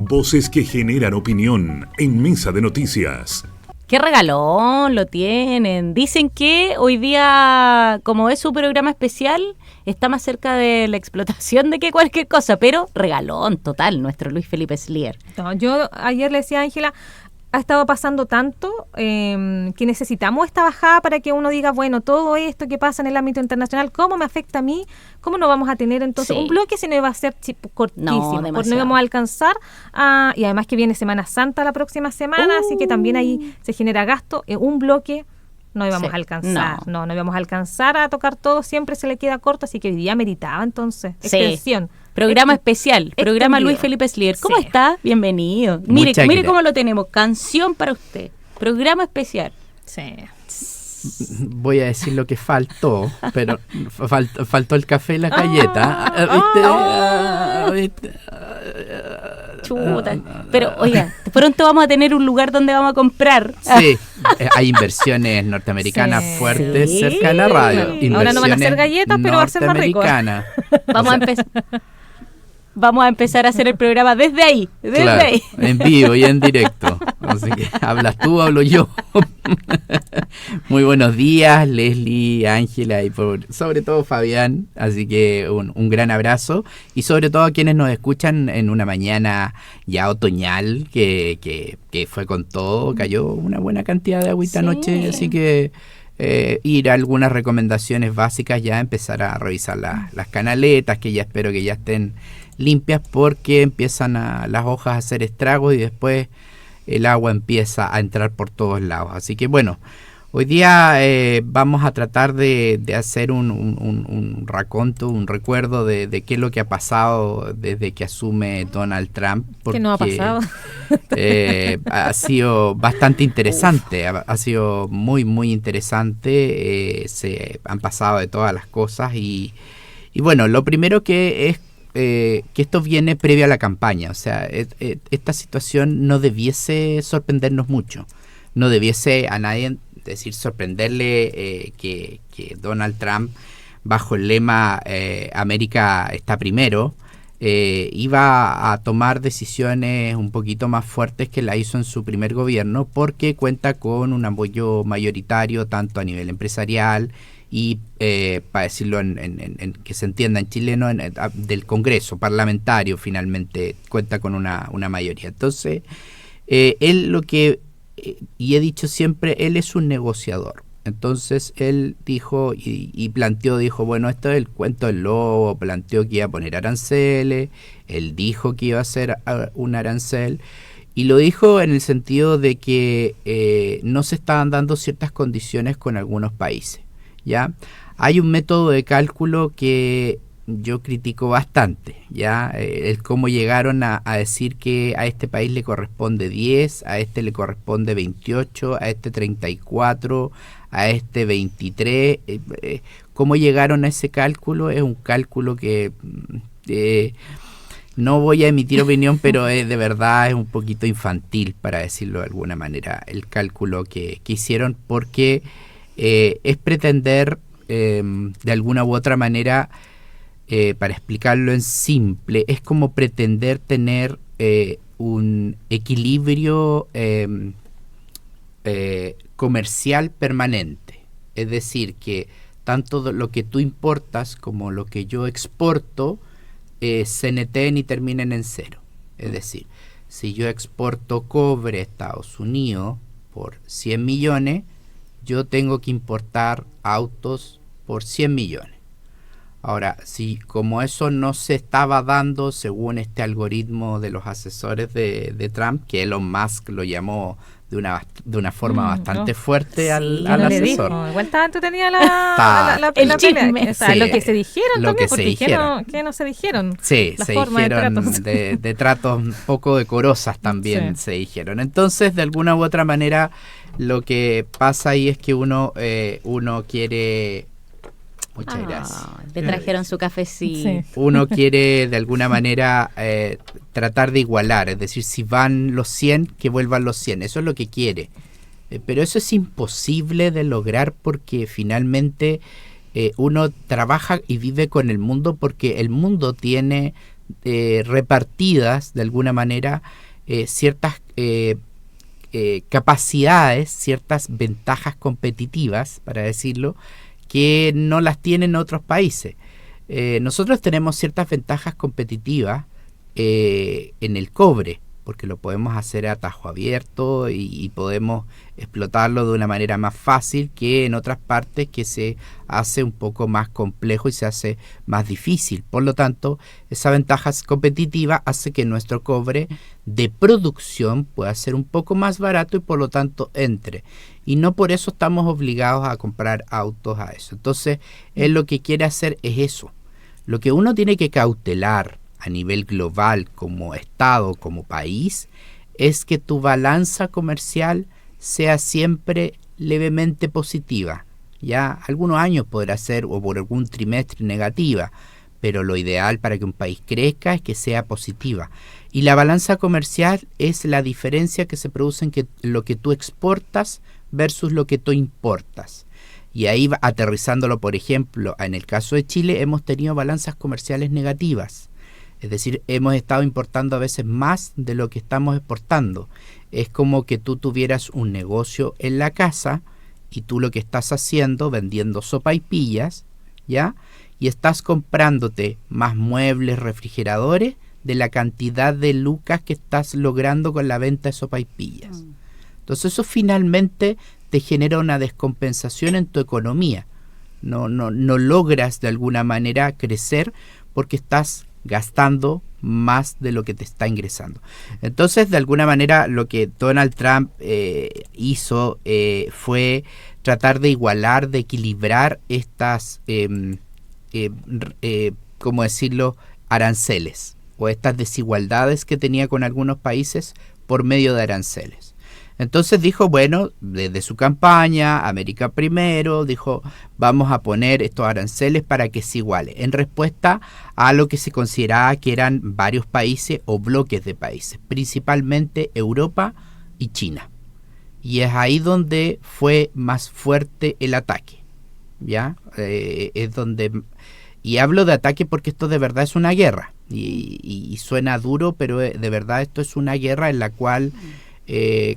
Voces que generan opinión en Mesa de Noticias. ¡Qué regalón lo tienen! Dicen que hoy día, como es su programa especial, está más cerca de la explotación de que cualquier cosa, pero regalón total, nuestro Luis Felipe Slier. No, yo ayer le decía a Ángela, ha estado pasando tanto que necesitamos esta bajada para que uno diga, bueno, todo esto que pasa en el ámbito internacional, ¿cómo me afecta a mí? ¿Cómo no vamos a tener entonces un bloque si no iba a ser cortísimo? No, porque no íbamos a alcanzar. Y además que viene Semana Santa la próxima semana, así que también ahí se genera gasto. Un bloque no íbamos a alcanzar. No íbamos a alcanzar a tocar todo, siempre se le queda corto, así que hoy día meritaba entonces extensión. Programa especial, programa Luis Felipe Slier. ¿Cómo está? Bienvenido. Mire cómo lo tenemos. Canción para usted. Programa especial. Sí. Voy a decir lo que faltó, pero faltó el café y la galleta. ¿Viste? Chuta. Pero, oiga, pronto vamos a tener un lugar donde vamos a comprar. Sí, hay inversiones norteamericanas fuertes cerca de la radio. Ahora no van a hacer galletas, pero va a ser más rico. Vamos a empezar a hacer el programa desde ahí. Ahí. En vivo y en directo. Así que hablas tú, hablo yo. Muy buenos días, Leslie, Ángela y sobre todo Fabián. Así que un gran abrazo. Y sobre todo a quienes nos escuchan en una mañana ya otoñal, que fue con todo. Cayó una buena cantidad de agüita anoche, así que ir a algunas recomendaciones básicas, ya empezar a revisar las canaletas, que ya espero que ya estén limpias, porque empiezan las hojas a hacer estragos y después el agua empieza a entrar por todos lados. Así que bueno, hoy día vamos a tratar de hacer un raconto, un recuerdo de qué es lo que ha pasado desde que asume Donald Trump. ¿Qué no ha pasado? Ha sido bastante interesante, ha sido muy, muy interesante. Se han pasado de todas las cosas y bueno, lo primero que es que esto viene previo a la campaña. O sea, esta situación no debiese sorprendernos mucho. No debiese a nadie sorprenderle que Donald Trump, bajo el lema América está primero, iba a tomar decisiones un poquito más fuertes que la hizo en su primer gobierno, porque cuenta con un apoyo mayoritario tanto a nivel empresarial y, para decirlo en que se entienda en chileno, del Congreso parlamentario. Finalmente cuenta con una mayoría. Entonces, él lo que, y he dicho siempre, él es un negociador. Entonces él dijo y planteó, bueno, esto es el cuento del lobo. Planteó que iba a poner aranceles, él dijo que iba a hacer un arancel, y lo dijo en el sentido de que no se estaban dando ciertas condiciones con algunos países. ¿Ya? Hay un método de cálculo que yo critico bastante, ¿ya? El cómo llegaron a decir que a este país le corresponde 10, a este le corresponde 28, a este 34, a este 23. ¿Cómo llegaron a ese cálculo? Es un cálculo que no voy a emitir opinión, pero de verdad es un poquito infantil, para decirlo de alguna manera, el cálculo que hicieron, porque es pretender de alguna u otra manera, para explicarlo en simple, es como pretender tener un equilibrio comercial permanente. Es decir, que tanto lo que tú importas como lo que yo exporto se neteen y terminen en cero. Es decir, si yo exporto cobre a Estados Unidos por 100 millones, yo tengo que importar autos por 100 millones. Ahora, si como eso no se estaba dando según este algoritmo de los asesores de Trump, que Elon Musk lo llamó de una forma bastante fuerte al asesor. Igual estaba entretenida la pelea. O sea, lo que se dijeron lo también, que porque se dijeron. ¿qué no se dijeron? Sí, se dijeron de tratos un poco decorosas también, se dijeron. Entonces, de alguna u otra manera, lo que pasa ahí es que uno quiere... Muchas gracias. Le trajeron su cafecito. Sí. Uno quiere de alguna manera tratar de igualar, es decir, si van los 100, que vuelvan los 100. Eso es lo que quiere. Pero eso es imposible de lograr, porque finalmente uno trabaja y vive con el mundo, porque el mundo tiene repartidas de alguna manera ciertas capacidades, ciertas ventajas competitivas, para decirlo, que no las tienen otros países. Nosotros tenemos ciertas ventajas competitivas en el cobre, porque lo podemos hacer a tajo abierto y podemos explotarlo de una manera más fácil que en otras partes que se hace un poco más complejo y se hace más difícil. Por lo tanto, esa ventaja competitiva hace que nuestro cobre de producción pueda ser un poco más barato y por lo tanto entre. Y no por eso estamos obligados a comprar autos a eso. Entonces, él lo que quiere hacer es eso. Lo que uno tiene que cautelar a nivel global, como Estado, como país, es que tu balanza comercial sea siempre levemente positiva. Ya algunos años podrá ser o por algún trimestre negativa, pero lo ideal para que un país crezca es que sea positiva. Y la balanza comercial es la diferencia que se produce en lo que tú exportas versus lo que tú importas. Y ahí, aterrizándolo, por ejemplo, en el caso de Chile, hemos tenido balanzas comerciales negativas. Es decir, hemos estado importando a veces más de lo que estamos exportando. Es como que tú tuvieras un negocio en la casa y tú lo que estás haciendo, vendiendo sopaipillas, ¿ya? Y estás comprándote más muebles, refrigeradores, de la cantidad de lucas que estás logrando con la venta de sopaipillas. Entonces eso finalmente te genera una descompensación en tu economía. No logras de alguna manera crecer porque estás gastando más de lo que te está ingresando. Entonces, de alguna manera, lo que Donald Trump hizo fue tratar de igualar, de equilibrar estas, ¿cómo decirlo?, aranceles o estas desigualdades que tenía con algunos países por medio de aranceles. Entonces dijo, bueno, desde su campaña, América Primero, dijo, vamos a poner estos aranceles para que se iguale, en respuesta a lo que se consideraba que eran varios países o bloques de países, principalmente Europa y China. Y es ahí donde fue más fuerte el ataque, ¿ya? Es donde... Y hablo de ataque porque esto de verdad es una guerra, y suena duro, pero de verdad esto es una guerra en la cual...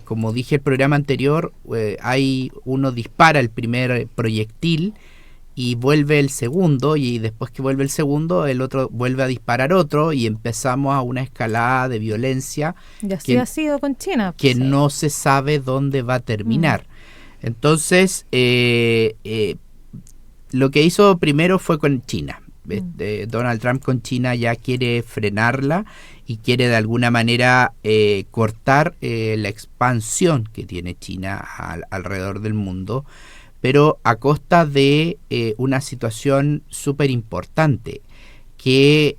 como dije el programa anterior, uno dispara el primer proyectil y vuelve el segundo, y después que vuelve el segundo, el otro vuelve a disparar otro, y empezamos a una escalada de violencia y así ha sido con China, que sí, no se sabe dónde va a terminar. Entonces lo que hizo primero fue con China. Donald Trump con China ya quiere frenarla y quiere de alguna manera cortar la expansión que tiene China alrededor del mundo, pero a costa de una situación súper importante que,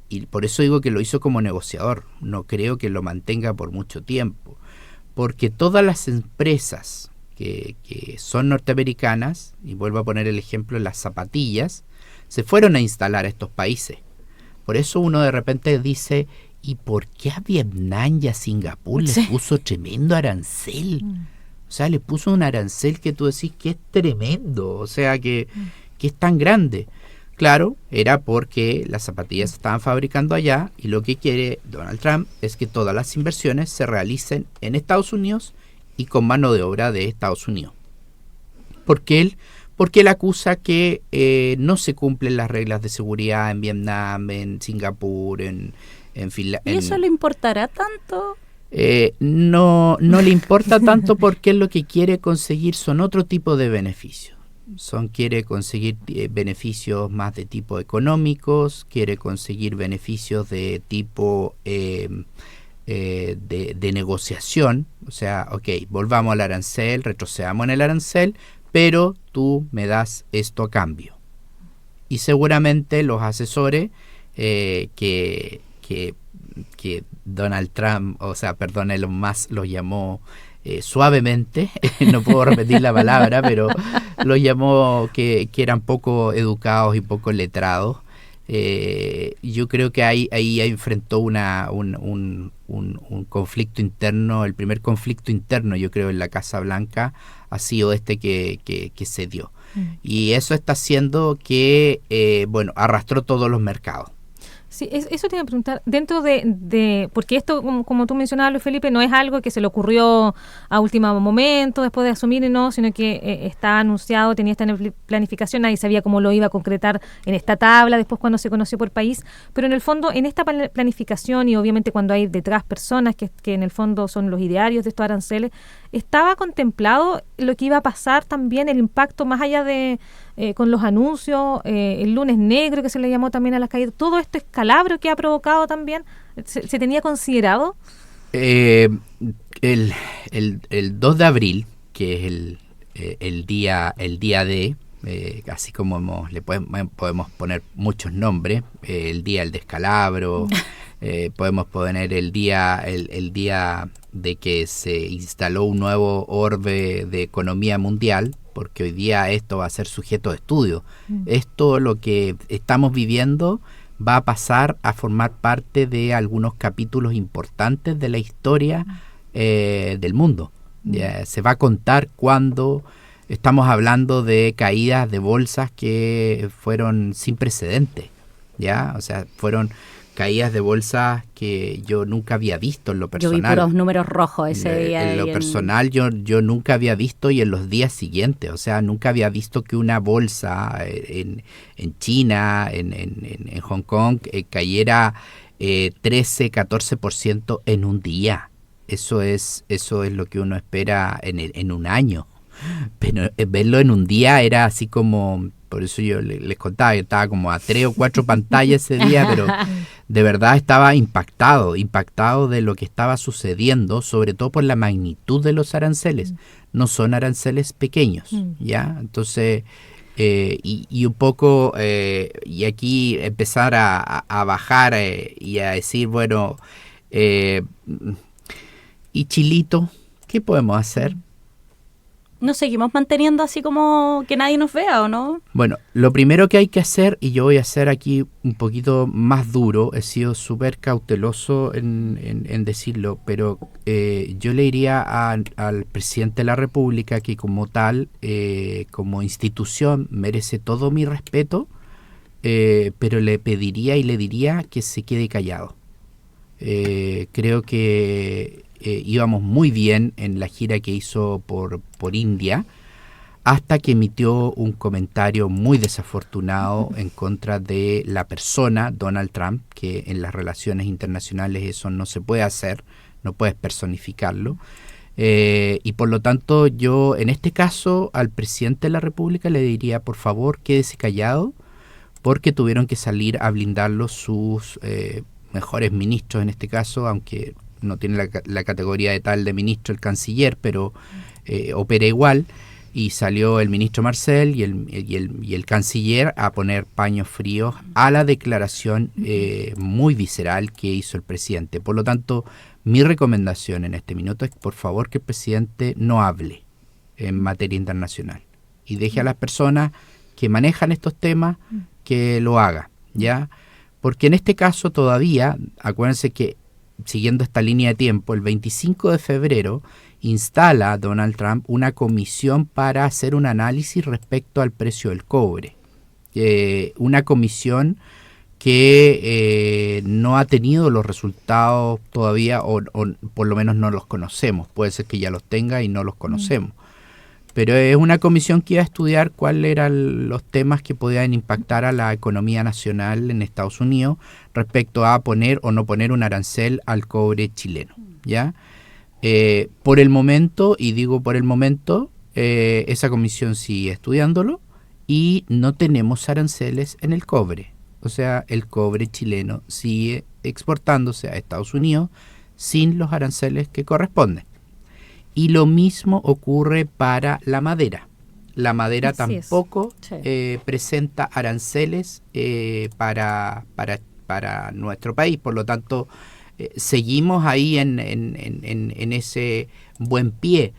y por eso digo que lo hizo como negociador, no creo que lo mantenga por mucho tiempo, porque todas las empresas que son norteamericanas, y vuelvo a poner el ejemplo de las zapatillas, se fueron a instalar a estos países. Por eso uno de repente dice, ¿y por qué a Vietnam y a Singapur les puso tremendo arancel? O sea, le puso un arancel que tú decís que es tremendo, o sea, que es tan grande. Claro, era porque las zapatillas se estaban fabricando allá, y lo que quiere Donald Trump es que todas las inversiones se realicen en Estados Unidos y con mano de obra de Estados Unidos. Porque él acusa que no se cumplen las reglas de seguridad en Vietnam, en Singapur, en Finlandia. ¿Y eso le importará tanto? No le importa tanto, porque él lo que quiere conseguir son otro tipo de beneficios. Quiere conseguir beneficios más de tipo económicos, quiere conseguir beneficios de tipo de negociación. O sea, ok, volvamos al arancel, retrocedamos en el arancel, pero tú me das esto a cambio. Y seguramente los asesores que Donald Trump, o sea, perdón, Elon Musk los llamó suavemente, no puedo repetir la palabra, pero los llamó que eran poco educados y poco letrados. Yo creo que ahí enfrentó un conflicto interno, el primer conflicto interno, yo creo, en la Casa Blanca ha sido que se dio. Y eso está haciendo que, arrastró todos los mercados. Sí, eso te iba a preguntar, dentro porque esto, como tú mencionabas, Luis Felipe, no es algo que se le ocurrió a último momento, después de asumir, no, sino que está anunciado, tenía esta planificación, nadie sabía cómo lo iba a concretar en esta tabla, después cuando se conoció por país, pero en el fondo, en esta planificación y obviamente cuando hay detrás personas que en el fondo son los idearios de estos aranceles, ¿estaba contemplado lo que iba a pasar también, el impacto más allá de con los anuncios, el lunes negro que se le llamó también a las calles, todo este escalabro que ha provocado también, ¿se tenía considerado? El 2 de abril, que es el día D, así como le podemos poner muchos nombres, el día del descalabro, podemos poner el día de que se instaló un nuevo orbe de economía mundial, porque hoy día esto va a ser sujeto de estudio. Esto, lo que estamos viviendo, va a pasar a formar parte de algunos capítulos importantes de la historia del mundo. Ya, se va a contar cuando estamos hablando de caídas de bolsas que fueron sin precedentes, ¿ya? O sea, fueron caídas de bolsas que yo nunca había visto en lo personal. Yo vi puros números rojos ese día. En lo personal yo nunca había visto, y en los días siguientes, o sea, nunca había visto que una bolsa en China, en Hong Kong, cayera 13-14% en un día. Eso es lo que uno espera en un año. Pero verlo en un día era así como... Por eso yo les contaba, yo estaba como a 3 o 4 pantallas ese día, pero de verdad estaba impactado de lo que estaba sucediendo, sobre todo por la magnitud de los aranceles. No son aranceles pequeños, ¿ya? Entonces, y un poco, y aquí empezar a bajar y a decir, bueno, ¿y Chilito? ¿Qué podemos hacer? ¿Nos seguimos manteniendo así como que nadie nos vea o no? Bueno, lo primero que hay que hacer, y yo voy a ser aquí un poquito más duro, he sido súper cauteloso en decirlo, pero yo le diría al presidente de la República que como tal, como institución, merece todo mi respeto, pero le pediría y le diría que se quede callado. Creo que íbamos muy bien en la gira que hizo por India, hasta que emitió un comentario muy desafortunado en contra de la persona Donald Trump, que en las relaciones internacionales eso no se puede hacer, no puedes personificarlo. Y por lo tanto yo en este caso al presidente de la República le diría, por favor, quédese callado, porque tuvieron que salir a blindarlo sus mejores ministros en este caso, aunque no tiene la categoría de tal de ministro el canciller, pero opera igual, y salió el ministro Marcel y el canciller a poner paños fríos a la declaración muy visceral que hizo el presidente. Por lo tanto, mi recomendación en este minuto es, por favor, que el presidente no hable en materia internacional y deje a las personas que manejan estos temas que lo hagan, ¿ya? Porque en este caso todavía, acuérdense que siguiendo esta línea de tiempo, el 25 de febrero instala Donald Trump una comisión para hacer un análisis respecto al precio del cobre. Una comisión que no ha tenido los resultados todavía, o por lo menos no los conocemos. Puede ser que ya los tenga y no los conocemos. Pero es una comisión que iba a estudiar cuáles eran los temas que podían impactar a la economía nacional en Estados Unidos respecto a poner o no poner un arancel al cobre chileno, ¿ya? Por el momento, y digo por el momento, esa comisión sigue estudiándolo y no tenemos aranceles en el cobre. O sea, el cobre chileno sigue exportándose a Estados Unidos sin los aranceles que corresponden. Y lo mismo ocurre para la madera. La madera Así tampoco Sí. presenta aranceles para nuestro país. Por lo tanto, seguimos ahí en ese buen pie,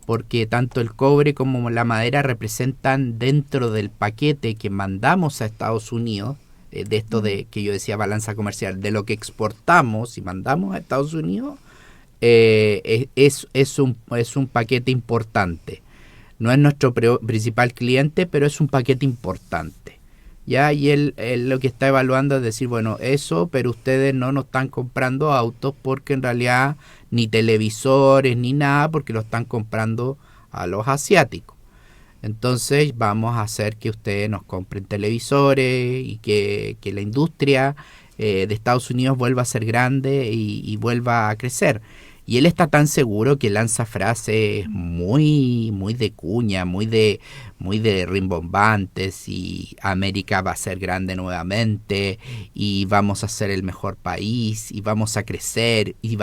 porque tanto el cobre como la madera representan dentro del paquete que mandamos a Estados Unidos, de esto de que yo decía balanza comercial, de lo que exportamos y mandamos a Estados Unidos, es un paquete importante. No es nuestro principal cliente, pero es un paquete importante. ¿ya? Y él lo que está evaluando es decir, bueno, eso, pero ustedes no nos están comprando autos porque en realidad ni televisores ni nada, porque lo están comprando a los asiáticos. Entonces vamos a hacer que ustedes nos compren televisores y que la industria de Estados Unidos vuelva a ser grande y vuelva a crecer. Y él está tan seguro que lanza frases muy de cuña, muy de rimbombantes, y América va a ser grande nuevamente y vamos a ser el mejor país y vamos a crecer y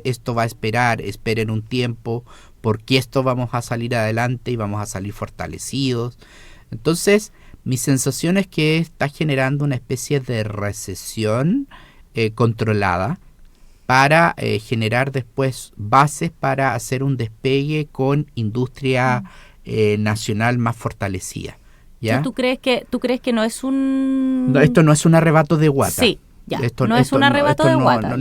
esto va a esperar, esperen un tiempo porque esto vamos a salir adelante y vamos a salir fortalecidos. Entonces, mi sensación es que está generando una especie de recesión controlada para generar después bases para hacer un despegue con industria nacional más fortalecida. ¿Ya? ¿Tú crees que no es un...? No, esto no es un arrebato de guata. Sí. Ya, no es un arrebato de guata.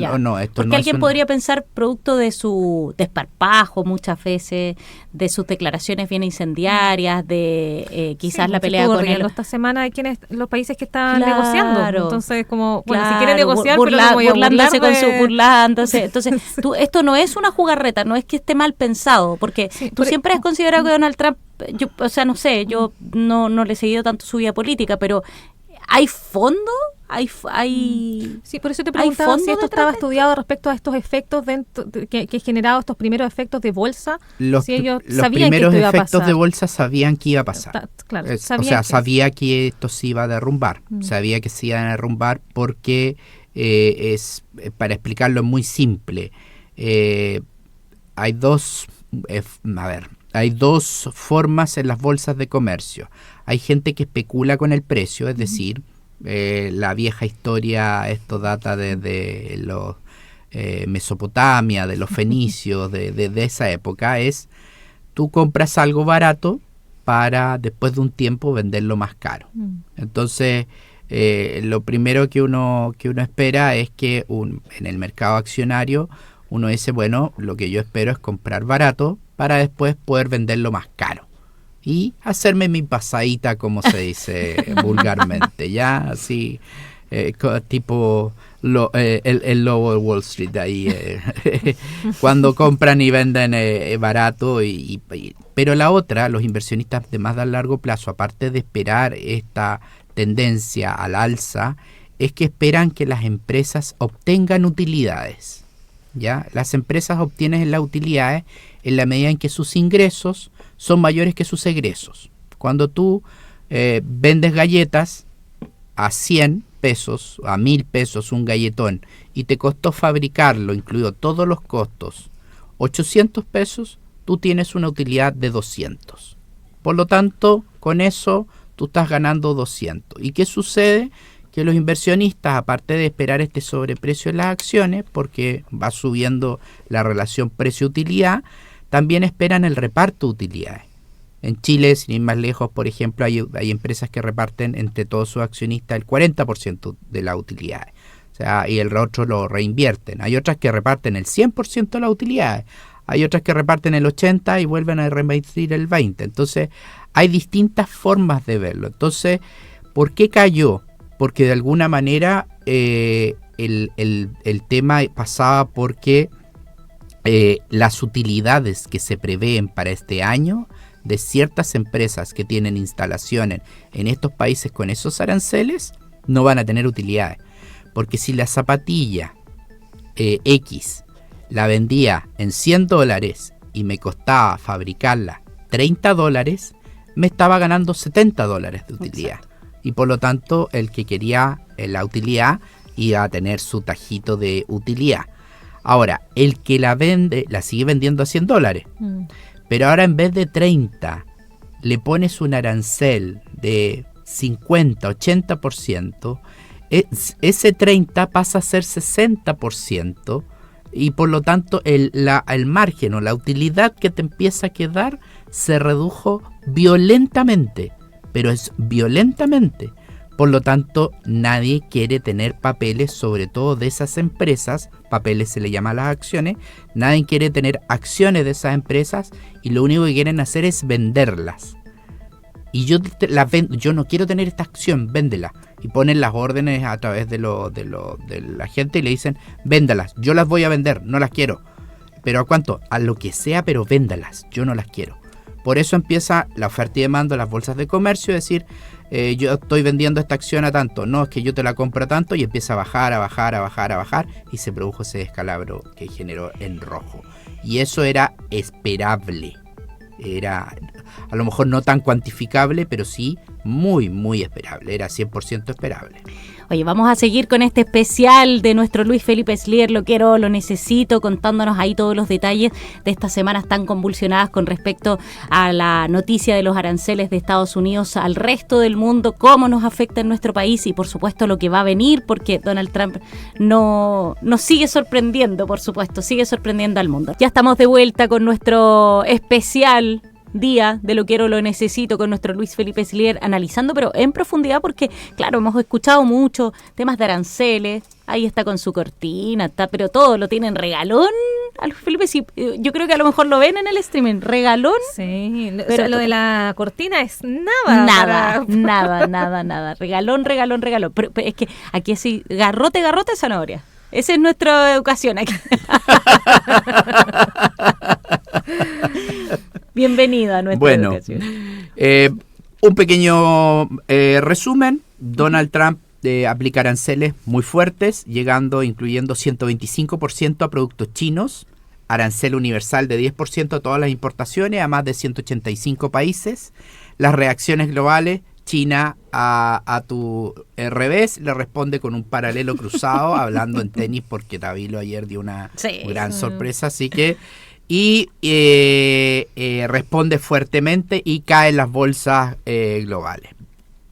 Porque alguien podría pensar producto de su desparpajo muchas veces, de sus declaraciones bien incendiarias, de quizás la pelea con él. Esta semana hay los países que están Claro. negociando. Entonces, como, bueno, Claro, si quieren negociar, pero no voy a burlándose burlar de... burlándose. Entonces, esto no es una jugarreta, no es que esté mal pensado, porque Sí, tú siempre has considerado que Donald Trump, yo no le he seguido tanto su vida política, pero ¿hay fondo? ¿Hay Sí, por eso te ¿Hay preguntaba fondo si esto detrás estaba de esto? estudiado respecto a estos efectos que generado estos primeros efectos de bolsa. Los si ellos los sabían que primeros esto iba a efectos pasar. de bolsa sabían que iba a pasar. Claro, Sabía que esto se iba a derrumbar. Sabía que se iba a derrumbar porque para explicarlo es muy simple. Hay dos formas en las bolsas de comercio. Hay gente que especula con el precio, es decir, la vieja historia, esto data desde los Mesopotamia, de los fenicios, de esa época, es tú compras algo barato para después de un tiempo venderlo más caro. Entonces, lo primero que uno espera es que en el mercado accionario uno dice, bueno, lo que yo espero es comprar barato para después poder venderlo más caro y hacerme mi pasadita, como se dice vulgarmente, ya así tipo el lobo de Wall Street ahí cuando compran y venden barato pero la otra, los inversionistas de más a largo plazo, aparte de esperar esta tendencia al alza, es que esperan que las empresas obtengan utilidades. ¿Ya? Las empresas obtienen las utilidades en la medida en que sus ingresos son mayores que sus egresos. Cuando tú vendes galletas a 100 pesos, a 1000 pesos un galletón, y te costó fabricarlo, incluido todos los costos, 800 pesos, tú tienes una utilidad de 200. Por lo tanto, con eso tú estás ganando 200. ¿Y qué sucede? Que los inversionistas, aparte de esperar este sobreprecio en las acciones, porque va subiendo la relación precio-utilidad, también esperan el reparto de utilidades. En Chile, sin ir más lejos, por ejemplo, hay empresas que reparten entre todos sus accionistas el 40% de las utilidades. O sea, y el otro lo reinvierten. Hay otras que reparten el 100% de las utilidades. Hay otras que reparten el 80% y vuelven a reinvertir el 20%. Entonces, hay distintas formas de verlo. Entonces, ¿por qué cayó? Porque de alguna manera el tema pasaba porque las utilidades que se prevén para este año de ciertas empresas que tienen instalaciones en estos países con esos aranceles no van a tener utilidades. Porque si la zapatilla X la vendía en $100 y me costaba fabricarla $30, me estaba ganando $70 de utilidad. Exacto. Y por lo tanto el que quería la utilidad iba a tener su tajito de utilidad. Ahora, el que la vende, la sigue vendiendo a $100. Pero ahora en vez de 30, le pones un arancel de 50, 80%, ese 30 pasa a ser 60%, y por lo tanto el margen o la utilidad que te empieza a quedar se redujo violentamente, pero es violentamente. Por lo tanto, nadie quiere tener papeles, sobre todo de esas empresas, papeles se le llama a las acciones, nadie quiere tener acciones de esas empresas y lo único que quieren hacer es venderlas. y yo yo no quiero tener esta acción, véndela. Y ponen las órdenes a través de la gente y le dicen, véndalas, yo las voy a vender, no las quiero. ¿Pero a cuánto? A lo que sea, pero véndalas, yo no las quiero. Por eso empieza la oferta y demanda de las bolsas de comercio, es decir, yo estoy vendiendo esta acción a tanto, no, es que yo te la compro a tanto, y empieza a bajar, y se produjo ese descalabro que generó en rojo. Y eso era esperable. Era a lo mejor no tan cuantificable, pero sí muy, muy esperable. Era 100% esperable. Oye, vamos a seguir con este especial de nuestro Luis Felipe Slier, lo quiero, lo necesito, contándonos ahí todos los detalles de estas semanas tan convulsionadas con respecto a la noticia de los aranceles de Estados Unidos al resto del mundo, cómo nos afecta en nuestro país y por supuesto lo que va a venir, porque Donald Trump nos sigue sorprendiendo, por supuesto, sigue sorprendiendo al mundo. Ya estamos de vuelta con nuestro especial día de Lo Quiero, Lo Necesito con nuestro Luis Felipe Slier, analizando pero en profundidad, porque claro, hemos escuchado mucho temas de aranceles, ahí está con su cortina, está, pero todo lo tienen regalón a Luis Felipe. Sí, yo creo que a lo mejor lo ven en el streaming, regalón. Sí, pero o sea, lo de la cortina es nada. Nada, regalón. Pero es que aquí así, garrote, zanahoria. Esa es nuestra educación aquí. Bienvenido a nuestra educación. Un pequeño resumen. Donald Trump aplica aranceles muy fuertes, incluyendo 125% a productos chinos, arancel universal de 10% a todas las importaciones a más de 185 países. Las reacciones globales: China a tu revés le responde con un paralelo cruzado, hablando en tenis, porque Tabilo ayer dio una gran sorpresa, así que responde fuertemente y caen las bolsas globales.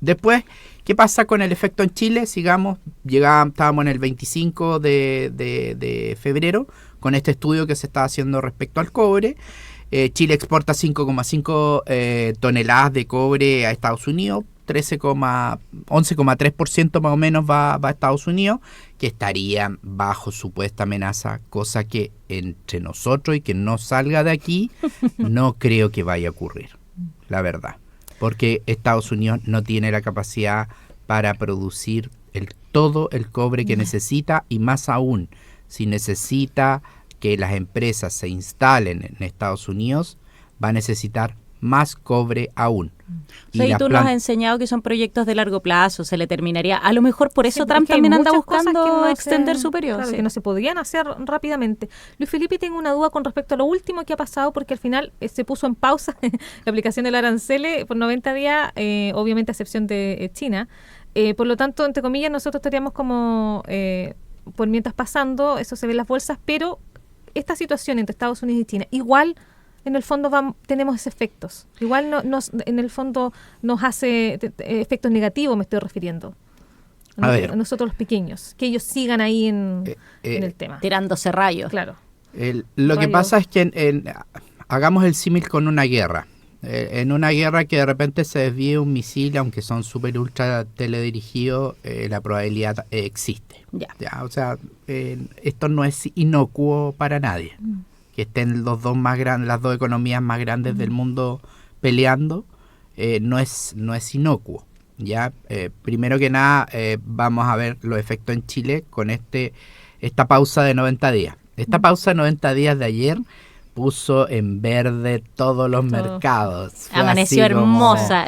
Después, ¿qué pasa con el efecto en Chile? Sigamos, estábamos en el 25 de febrero con este estudio que se está haciendo respecto al cobre. Chile exporta 5,5 toneladas de cobre a Estados Unidos, 11,3% más o menos va a Estados Unidos, que estaría bajo supuesta amenaza, cosa que entre nosotros y que no salga de aquí, no creo que vaya a ocurrir, la verdad, porque Estados Unidos no tiene la capacidad para producir todo el cobre que necesita, y más aún, si necesita que las empresas se instalen en Estados Unidos, va a necesitar más cobre aún. Sí, tú nos has enseñado que son proyectos de largo plazo, se le terminaría. A lo mejor por eso Trump también anda buscando extender su periodo. Claro, que no se podrían hacer rápidamente. Luis Felipe, tengo una duda con respecto a lo último que ha pasado, porque al final se puso en pausa la aplicación del arancel por 90 días, obviamente a excepción de China. Por lo tanto, entre comillas, nosotros estaríamos como por mientras pasando, eso se ve en las bolsas, pero esta situación entre Estados Unidos y China, igual en el fondo tenemos esos efectos. Igual en el fondo nos hace efectos negativos, me estoy refiriendo. A nosotros los pequeños, que ellos sigan ahí en el tema. Tirándose rayos. Claro. Lo que pasa es que hagamos el símil con una guerra. En una guerra que de repente se desvíe un misil, aunque son súper ultra teledirigidos, la probabilidad existe. Ya, o sea, esto no es inocuo para nadie. Que estén las dos economías más grandes del mundo peleando, no es inocuo. Ya, primero que nada, vamos a ver los efectos en Chile con esta pausa de 90 días. Esta pausa de 90 días de ayer puso en verde todos los mercados. Amaneció hermosa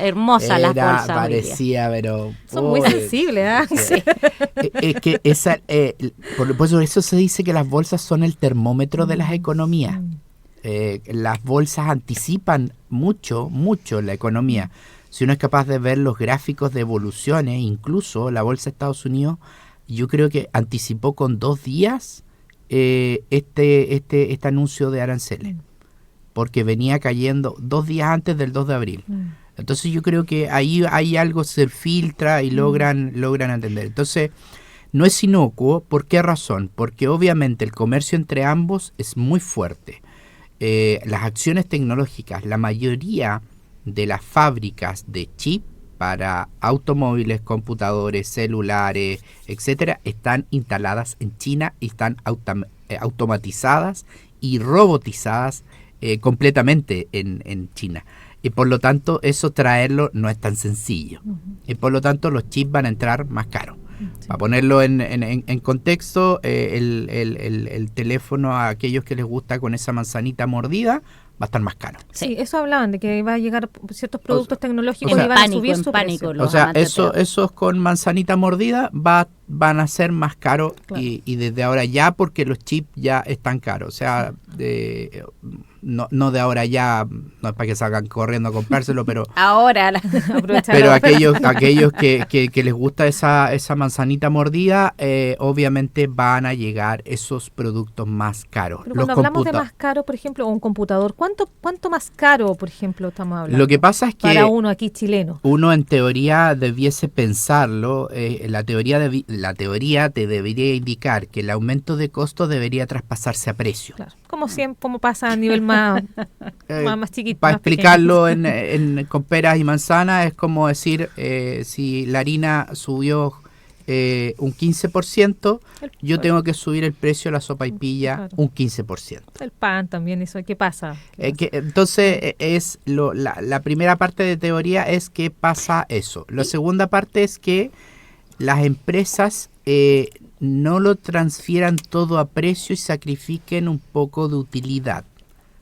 las bolsas. Parecía, pero... Son muy sensibles, ¿eh? Sí. Es que por eso se dice que las bolsas son el termómetro de las economías. Las bolsas anticipan mucho la economía. Si uno es capaz de ver los gráficos de evoluciones, incluso la bolsa de Estados Unidos, yo creo que anticipó con 2 días este anuncio de aranceles, porque venía cayendo 2 días antes del 2 de abril. Entonces yo creo que ahí hay algo, se filtra y logran entender. Entonces no es inocuo. ¿Por qué razón? Porque obviamente el comercio entre ambos es muy fuerte. Las acciones tecnológicas, la mayoría de las fábricas de chip para automóviles, computadores, celulares, etcétera, están instaladas en China y están automatizadas y robotizadas completamente en China. Y por lo tanto, eso traerlo no es tan sencillo. Y por lo tanto, los chips van a entrar más caros. Para ponerlo en contexto, el teléfono a aquellos que les gusta con esa manzanita mordida va a estar más caro. Sí, eso hablaban, de que iba a llegar ciertos productos tecnológicos o sea, y iban a subir su pánico, precio. O sea, esos con manzanita mordida van a ser más caros, Claro. y desde ahora ya, porque los chips ya están caros. O sea, no de ahora ya, no es para que salgan corriendo a comprárselo, pero Ahora, Aprovechar pero la oferta. aquellos que les gusta esa manzanita mordida, obviamente van a llegar esos productos más caros. Pero cuando hablamos de más caro, por ejemplo, un computador, ¿cuánto más caro, por ejemplo, estamos hablando? Lo que pasa es que para uno aquí chileno. uno en teoría debiese pensarlo. La teoría te debería indicar que el aumento de costo debería traspasarse a precio. Claro. Como siempre, como pasa a nivel más chiquito. Para más pequeño. explicarlo con peras y manzanas, es como decir, si la harina subió un 15%, yo tengo que subir el precio de la sopaipilla Claro. un 15%. El pan también, eso, ¿qué pasa? Entonces, la primera parte de teoría es que pasa eso. La segunda parte es que las empresas no lo transfieran todo a precio y sacrifiquen un poco de utilidad.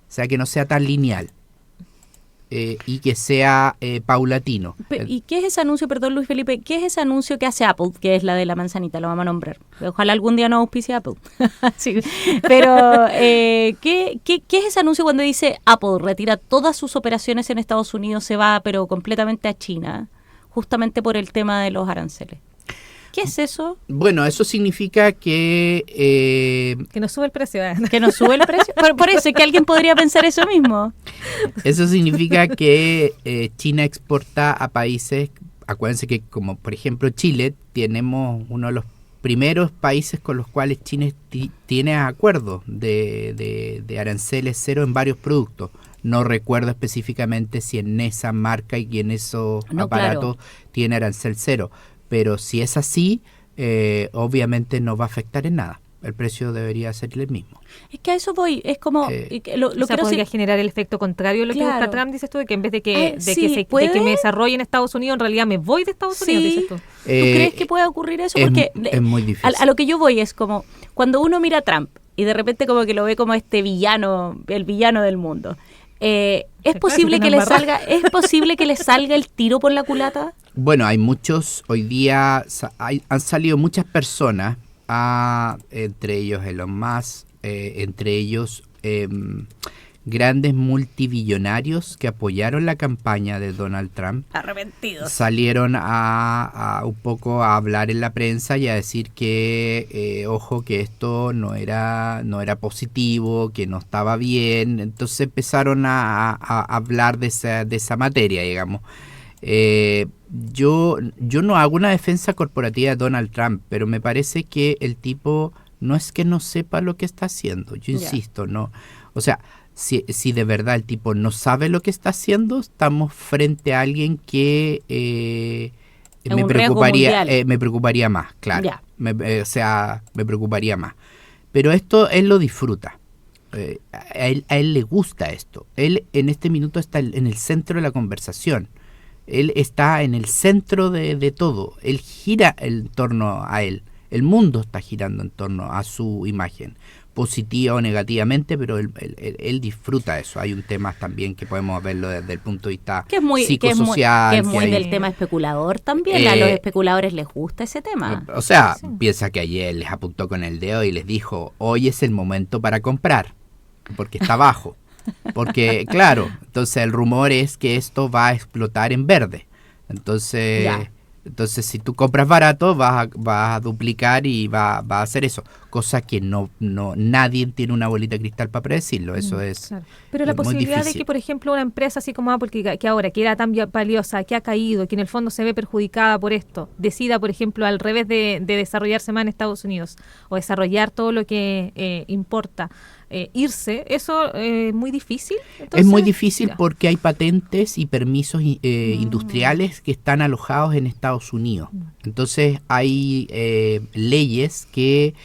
O sea, que no sea tan lineal. Y que sea paulatino. ¿y qué es ese anuncio, perdón Luis Felipe, qué es ese anuncio que hace Apple, que es la de la manzanita, lo vamos a nombrar? Ojalá algún día nos auspicie Apple. Sí. Pero, ¿qué es ese anuncio cuando dice Apple retira todas sus operaciones en Estados Unidos, se va pero completamente a China, justamente por el tema de los aranceles? ¿Qué es eso? Bueno, eso significa que Que nos sube el precio. ¿Que nos sube el precio? Por eso es que alguien podría pensar eso mismo. eso significa que China exporta a países. Acuérdense que, como por ejemplo Chile, tenemos uno de los primeros países con los cuales China tiene acuerdos de aranceles cero en varios productos. No recuerdo específicamente si en esa marca y en esos aparatos tiene arancel cero. Pero si es así, obviamente no va a afectar en nada. El precio debería ser el mismo. Es que a eso voy, es como... Lo que podría generar el efecto contrario a lo que busca Trump, dices tú, de que en vez de que me desarrolle en Estados Unidos, en realidad me voy de Estados Unidos, dices tú. ¿Tú crees que puede ocurrir eso? Porque es muy difícil. A lo que yo voy es como, cuando uno mira a Trump y de repente como que lo ve como este villano, el villano del mundo, ¿es posible que le salga el tiro por la culata? Bueno, hay muchos, hoy día han salido muchas personas, entre ellos Elon Musk, entre ellos grandes multibillonarios que apoyaron la campaña de Donald Trump. Arrepentidos. Salieron a un poco a hablar en la prensa y a decir que, ojo, que esto no era positivo, que no estaba bien. Entonces empezaron a hablar de esa materia, digamos. Yo no hago una defensa corporativa de Donald Trump, pero me parece que el tipo no es que no sepa lo que está haciendo. Yo insisto, no. O sea, si de verdad el tipo no sabe lo que está haciendo, estamos frente a alguien que me preocuparía más, claro. Me preocuparía más. Pero esto él lo disfruta. A él le gusta esto. Él en este minuto está en el centro de la conversación. Él está en el centro de todo. Él gira en torno a él. El mundo está girando en torno a su imagen, positiva o negativamente, pero él disfruta eso. Hay un tema también que podemos verlo desde el punto de vista psicosocial. Que es muy del tema especulador también. A los especuladores les gusta ese tema. O sea, piensa que ayer les apuntó con el dedo y les dijo, hoy es el momento para comprar, porque está bajo. Porque, claro, entonces el rumor es que esto va a explotar en verde. Entonces si tú compras barato, vas a duplicar y va a hacer eso. Cosa que no nadie tiene una bolita de cristal para predecirlo. Eso es. Claro. Pero la posibilidad de que, por ejemplo, una empresa así como Apple, que ahora, que era tan valiosa, que ha caído, que en el fondo se ve perjudicada por esto, decida, por ejemplo, al revés de desarrollarse más en Estados Unidos o desarrollar todo lo que importa, irse, eso es muy difícil. Entonces, es muy difícil porque hay patentes y permisos industriales que están alojados en Estados Unidos. Entonces hay leyes que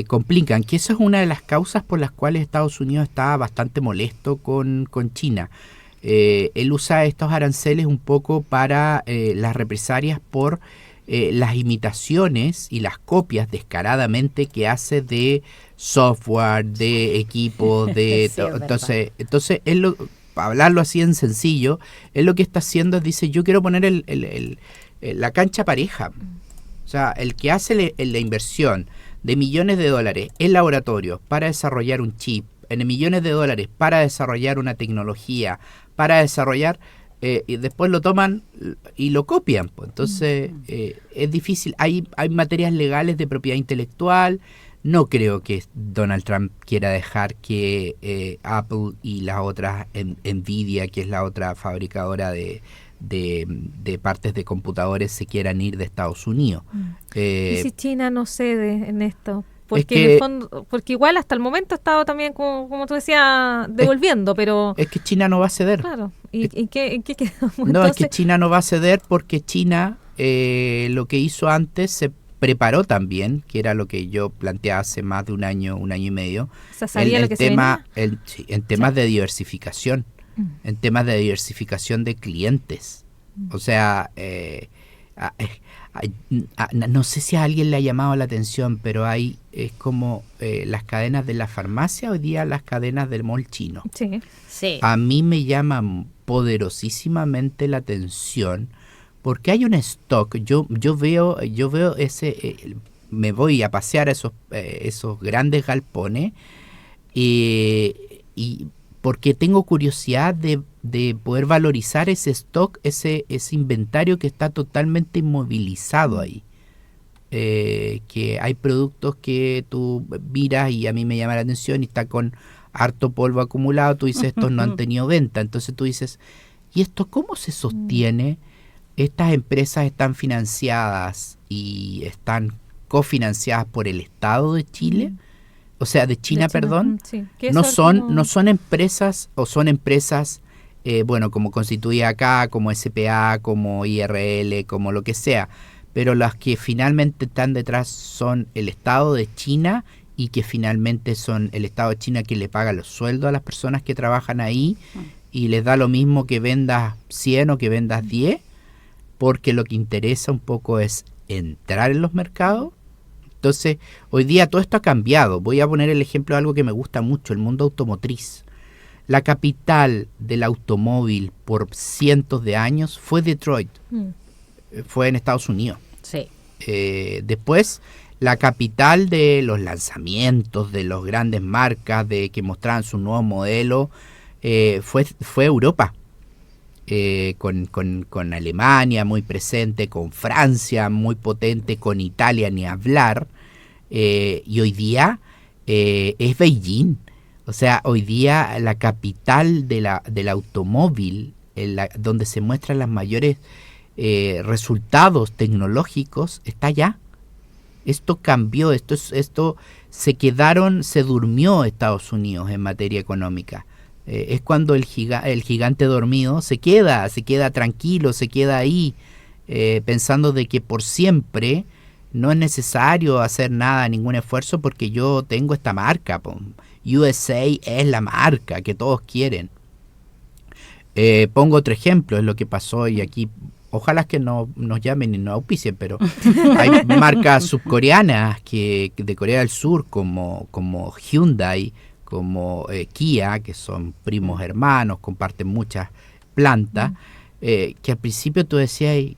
complican, que esa es una de las causas por las cuales Estados Unidos está bastante molesto con China. él usa estos aranceles un poco para las represalias por las imitaciones y las copias descaradamente que hace de software, de equipos, de Sí, es entonces él para hablarlo así en sencillo, él lo que está haciendo es, dice, yo quiero poner la cancha pareja. O sea, el que hace la inversión de millones de dólares en laboratorios para desarrollar un chip, en millones de dólares para desarrollar una tecnología, para desarrollar, y después lo toman y lo copian. Pues. Entonces, es difícil. Hay materias legales de propiedad intelectual. No creo que Donald Trump quiera dejar que Apple y las otras, Nvidia, que es la otra fabricadora de partes de computadores, se quieran ir de Estados Unidos. ¿Y si China no cede en esto? Porque, Es que, en el fondo, porque igual hasta el momento ha estado también, como tú decías, devolviendo, pero... Es que China no va a ceder. Claro. ¿Y qué quedamos? No, Entonces, es que China no va a ceder porque China lo que hizo antes se preparó también, que era lo que yo planteaba hace más de un año y medio, o sea, sabía lo que se venía. En temas de diversificación, en temas de diversificación de clientes. O sea, no sé si a alguien le ha llamado la atención, pero es como las cadenas de la farmacia, hoy día las cadenas del mall chino. Sí. Sí. A mí me llama poderosísimamente la atención porque hay un stock. Yo veo ese, me voy a pasear a esos grandes galpones y porque tengo curiosidad de poder valorizar ese stock, ese inventario que está totalmente inmovilizado ahí. Que hay productos que tú miras y a mí me llama la atención y está con harto polvo acumulado, tú dices, estos no han tenido venta, entonces tú dices, ¿y esto cómo se sostiene? Estas empresas están financiadas y están cofinanciadas por el Estado de Chile, o sea, de China, perdón. Sí. No son empresas, o son empresas, bueno, como constituida acá, como SPA, como IRL, como lo que sea, pero las que finalmente están detrás son el Estado de China y que finalmente son el Estado de China que le paga los sueldos a las personas que trabajan ahí y les da lo mismo que vendas 100 o que vendas 10, porque lo que interesa un poco es entrar en los mercados. Entonces, hoy día todo esto ha cambiado. Voy a poner el ejemplo de algo que me gusta mucho, el mundo automotriz. La capital del automóvil por cientos de años fue Detroit, fue en Estados Unidos. Sí. Después, la capital de los lanzamientos, de las grandes marcas, de que mostraban su nuevo modelo, fue Europa. Con Alemania muy presente, con Francia muy potente, con Italia ni hablar, y hoy día es Beijing. O sea, hoy día la capital del automóvil, donde se muestran los mayores resultados tecnológicos, está allá. Esto cambió, esto se durmió Estados Unidos en materia económica. Es cuando el gigante dormido se queda tranquilo, se queda ahí, pensando de que por siempre no es necesario hacer nada, ningún esfuerzo, porque yo tengo esta marca. USA es la marca que todos quieren. Pongo otro ejemplo, es lo que pasó, y aquí ojalá que no nos llamen y nos auspicien, pero hay marcas subcoreanas de Corea del Sur como Hyundai, como Kia, que son primos hermanos, comparten muchas plantas, que al principio tú decías,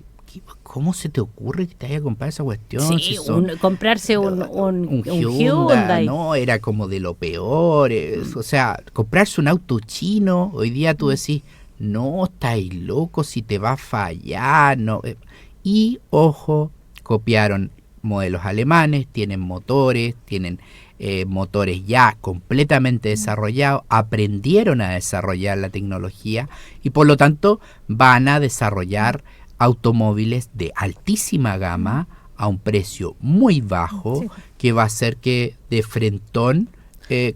¿cómo se te ocurre que te vaya a comprar esa cuestión? Sí, comprarse un Hyundai, no, era como de lo peor. O sea, comprarse un auto chino, hoy día tú decís, no, estáis loco, si te va a fallar. No. Y, ojo, copiaron modelos alemanes, tienen motores ya completamente desarrollados, aprendieron a desarrollar la tecnología y por lo tanto van a desarrollar automóviles de altísima gama a un precio muy bajo, que va a hacer que de frentón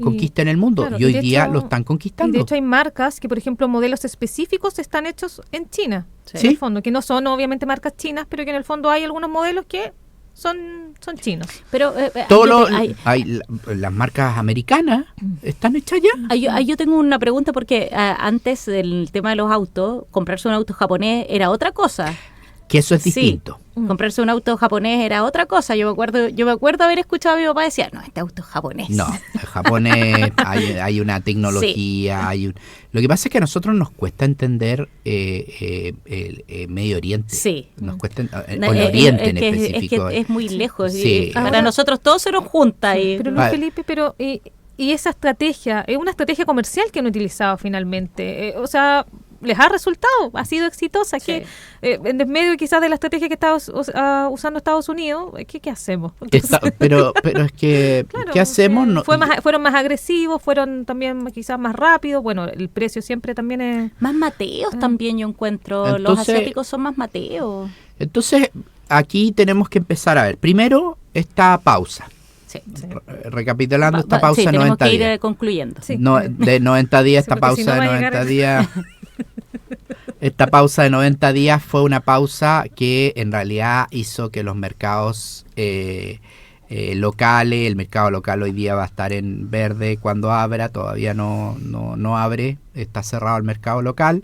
conquisten el mundo, claro, y hoy día lo están conquistando. Y de hecho hay marcas que, por ejemplo, modelos específicos están hechos en China, en el fondo, que no son obviamente marcas chinas, pero que en el fondo hay algunos modelos que son chinos. Pero las marcas americanas están hechas ya. ahí yo tengo una pregunta porque antes del tema de los autos, comprarse un auto japonés era otra cosa. Que eso es Sí, distinto. comprarse un auto japonés era otra cosa. Yo me acuerdo haber escuchado a mi papá decir, no, este auto es japonés. No, en Japón hay una tecnología, lo que pasa es que a nosotros nos cuesta entender el Medio Oriente. Sí. Nos cuesta, o el Oriente en es específico. que es muy lejos. Sí. Y para nosotros todo se nos junta. Pero Luis Felipe, y esa estrategia, es una estrategia comercial que han utilizado finalmente. O sea, les ha resultado, ha sido exitosa. Sí. Que en medio quizás de la estrategia que está usando Estados Unidos, ¿qué hacemos? Pero es que, Claro, ¿qué hacemos? No, fueron más agresivos, fueron también quizás más rápidos. Bueno, el precio siempre también es... Más mateos también yo encuentro. Los Entonces- asiáticos son más mateos. Entonces, aquí tenemos que empezar a ver. Primero, esta pausa. Sí. Recapitulando, esta pausa sí, de tenemos 90 que ir días. concluyendo. Sí. De 90 días, Sí, esta porque si pausa no de va a llegar 90 a- días. Esta pausa de 90 días fue una pausa que en realidad hizo que los mercados locales, el mercado local hoy día va a estar en verde cuando abra, todavía no abre, está cerrado el mercado local.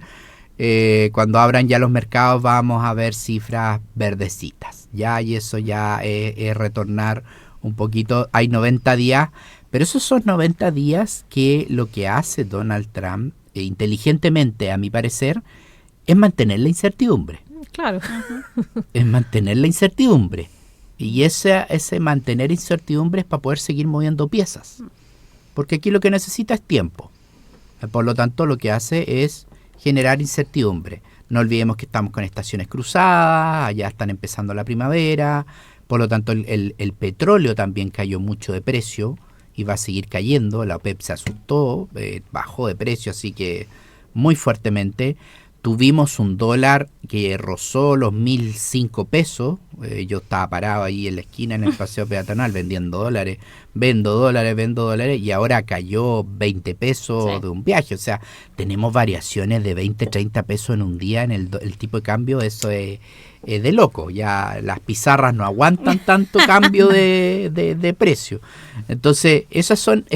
Cuando abran ya los mercados vamos a ver cifras verdecitas, ya, y eso ya es retornar un poquito. Hay 90 días, pero esos son 90 días que lo que hace Donald Trump, inteligentemente a mi parecer, es mantener la incertidumbre. Claro. Es mantener la incertidumbre. Y ese mantener incertidumbre es para poder seguir moviendo piezas. Porque aquí lo que necesita es tiempo. Por lo tanto, lo que hace es generar incertidumbre. No olvidemos que estamos con estaciones cruzadas, allá están empezando la primavera. Por lo tanto, el petróleo también cayó mucho de precio y va a seguir cayendo. La OPEP se asustó, bajó de precio, así que muy fuertemente. Tuvimos un dólar que rozó los 1.005 pesos. Yo estaba parado ahí en la esquina en el paseo peatonal vendiendo dólares. Vendo dólares y ahora cayó 20 pesos Sí. de un viaje. O sea, tenemos variaciones de 20, 30 pesos en un día en el tipo de cambio. Eso es de loco. Ya las pizarras no aguantan tanto cambio de precio. Entonces, esos son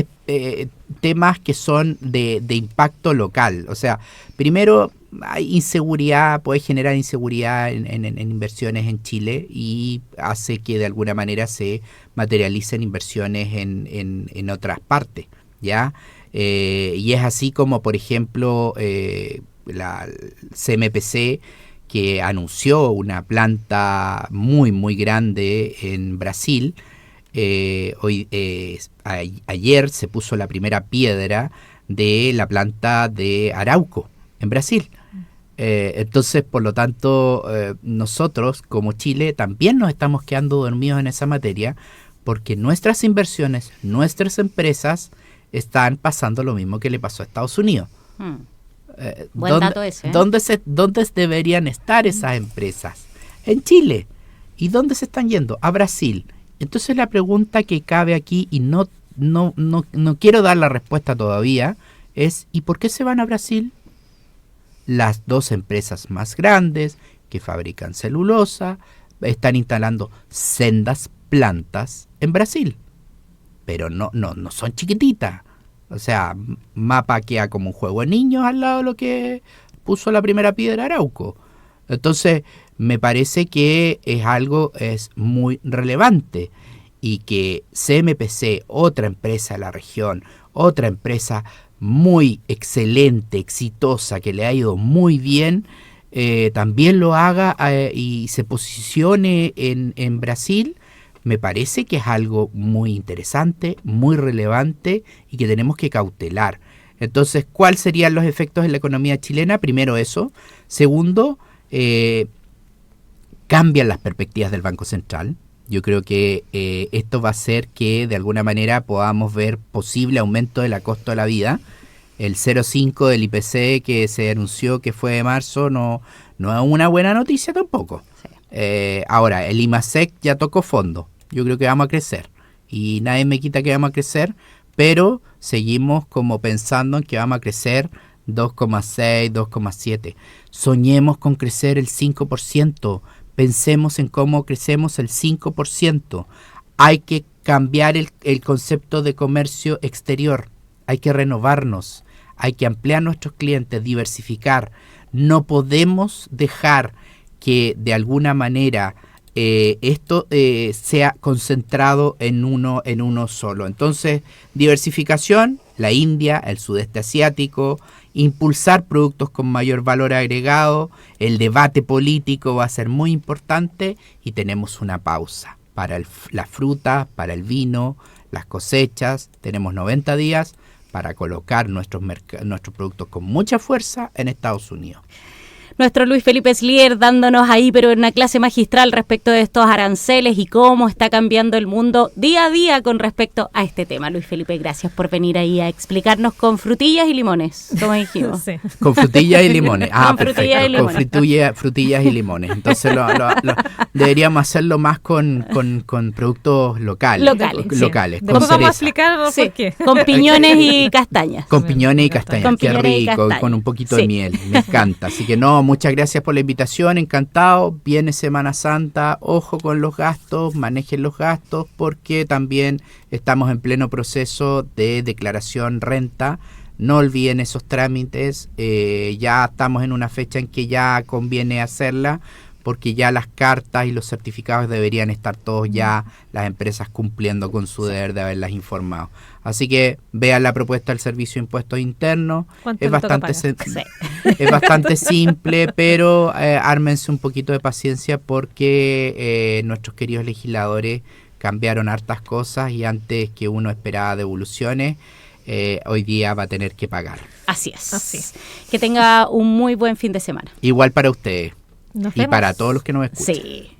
temas que son de impacto local. O sea, primero, hay inseguridad, puede generar inseguridad en inversiones en Chile y hace que de alguna manera se materialicen inversiones en otras partes, ¿ya? Y es así como, por ejemplo, la CMPC, que anunció una planta muy, muy grande en Brasil. Ayer se puso la primera piedra de la planta de Arauco, en Brasil. Entonces, por lo tanto, nosotros como Chile también nos estamos quedando dormidos en esa materia porque nuestras inversiones, nuestras empresas están pasando lo mismo que le pasó a Estados Unidos. Buen dato ese, ¿eh? ¿Dónde deberían estar esas empresas? En Chile. ¿Y dónde se están yendo? A Brasil. Entonces la pregunta que cabe aquí, y no quiero dar la respuesta todavía, es ¿y por qué se van a Brasil? Las dos empresas más grandes que fabrican celulosa están instalando sendas plantas en Brasil, pero no son chiquititas. O sea, Mapa queda como un juego de niños al lado de lo que puso la primera piedra Arauco. Entonces, me parece que es muy relevante y que CMPC, otra empresa de la región, otra empresa muy excelente, exitosa, que le ha ido muy bien, también lo haga y se posicione en Brasil, me parece que es algo muy interesante, muy relevante y que tenemos que cautelar. Entonces, ¿cuáles serían los efectos en la economía chilena? Primero eso. Segundo, cambian las perspectivas del Banco Central. Yo creo que esto va a hacer que de alguna manera podamos ver posible aumento de la costo de la vida. El 0,5 del IPC que se anunció que fue de marzo no es una buena noticia tampoco. Sí. Ahora, el IMASEC ya tocó fondo. Yo creo que vamos a crecer. Y nadie me quita que vamos a crecer, pero seguimos como pensando en que vamos a crecer 2,6, 2,7. Soñemos con crecer el 5%, pensemos en cómo crecemos el 5%. Hay que cambiar el concepto de comercio exterior, hay que renovarnos, hay que ampliar nuestros clientes, diversificar. No podemos dejar que de alguna manera esto sea concentrado en uno solo. Entonces, diversificación, la India, el sudeste asiático, impulsar productos con mayor valor agregado, el debate político va a ser muy importante y tenemos una pausa para la fruta, para el vino, las cosechas. Tenemos 90 días para colocar nuestros productos con mucha fuerza en Estados Unidos. Nuestro Luis Felipe Slier dándonos ahí, pero en una clase magistral respecto de estos aranceles y cómo está cambiando el mundo día a día con respecto a este tema. Luis Felipe, gracias por venir ahí a explicarnos con frutillas y limones, como dijimos. Sí. Con frutillas y limones. Con Perfecto. frutillas y limones. Con frutillas y limones. Entonces deberíamos hacerlo más con productos locales. Locales, sí. Con Después vamos a cereza. explicar Sí, por qué. con piñones y castañas. Con piñones y castañas, Con qué piñones y rico, castañas. con un poquito Sí. de miel, me encanta. Así que muchas gracias por la invitación, encantado. Viene Semana Santa, ojo con los gastos, manejen los gastos porque también estamos en pleno proceso de declaración renta. No olviden esos trámites, ya estamos en una fecha en que ya conviene hacerla porque ya las cartas y los certificados deberían estar todos ya, las empresas cumpliendo con su deber de haberlas informado. Así que vean la propuesta del Servicio de Impuestos Internos. ¿Cuánto Es le toca bastante, pagar? es bastante simple, pero ármense un poquito de paciencia porque nuestros queridos legisladores cambiaron hartas cosas y antes que uno esperaba devoluciones, hoy día va a tener que pagar. Así es. Así. Que tenga un muy buen fin de semana. Igual para ustedes Nos y vemos. para todos los que nos escuchan. Sí.